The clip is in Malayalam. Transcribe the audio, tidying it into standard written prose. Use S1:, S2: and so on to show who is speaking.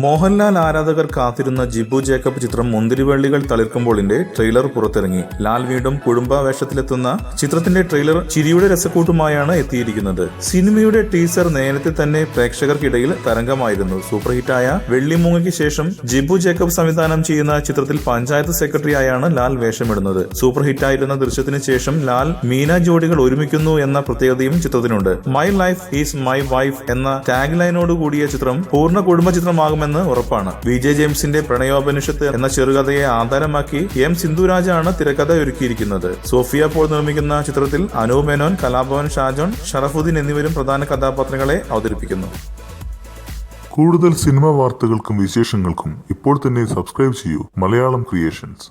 S1: മോഹൻലാൽ ആരാധകർ കാത്തിരുന്ന ജിബു ജേക്കബ് ചിത്രം മുന്തിരിവള്ളികൾ തളിർക്കുമ്പോളിന്റെ ട്രെയിലർ പുറത്തിറങ്ങി. ലാൽ വീണ്ടും കുടുംബ വേഷത്തിലെത്തുന്ന ചിത്രത്തിന്റെ ട്രെയിലർ ചിരിയുടെ രസക്കൂട്ടുമായാണ് എത്തിയിരിക്കുന്നത്. സിനിമയുടെ ടീസർ നേരത്തെ തന്നെ പ്രേക്ഷകർക്കിടയിൽ തരംഗമായിരുന്നു. സൂപ്പർ ഹിറ്റായ വെള്ളിമൂങ്ങയ്ക്ക് ശേഷം ജിബു ജേക്കബ് സംവിധാനം ചെയ്യുന്ന ചിത്രത്തിൽ പഞ്ചായത്ത് സെക്രട്ടറിയായാണ് ലാൽ വേഷമിടുന്നത്. സൂപ്പർ ഹിറ്റായിരുന്ന ദൃശ്യത്തിന് ശേഷം ലാൽ മീന ജോഡികൾ ഒരുമിക്കുന്നു എന്ന പ്രത്യേകതയും ചിത്രത്തിനുണ്ട്. My life is my wife എന്ന ടാഗ് ലൈനോട് കൂടിയ ചിത്രം പൂർണ്ണ കുടുംബ ചിത്രമാകുമെന്ന് ഉറപ്പാണ്. വിജയ് ജെയിംസിന്റെ പ്രണയോപനിഷത്ത് എന്ന ചെറുകഥയെ ആധാരമാക്കി എം സിന്ധുരാജാണ് തിരക്കഥ ഒരുക്കിയിരിക്കുന്നത്. സോഫിയ പോൾ നിർമ്മിക്കുന്ന ചിത്രത്തിൽ അനൂപ് മേനോൻ, കലാഭവൻ ഷാജോൺ, ഷറഫുദ്ദീൻ എന്നിവരും പ്രധാന കഥാപാത്രങ്ങളെ അവതരിപ്പിക്കുന്നു.
S2: കൂടുതൽ സിനിമാ വാർത്തകൾക്കും വിശേഷങ്ങൾക്കും ഇപ്പോൾ തന്നെ സബ്സ്ക്രൈബ് ചെയ്യൂ മലയാളം ക്രിയേഷൻസ്.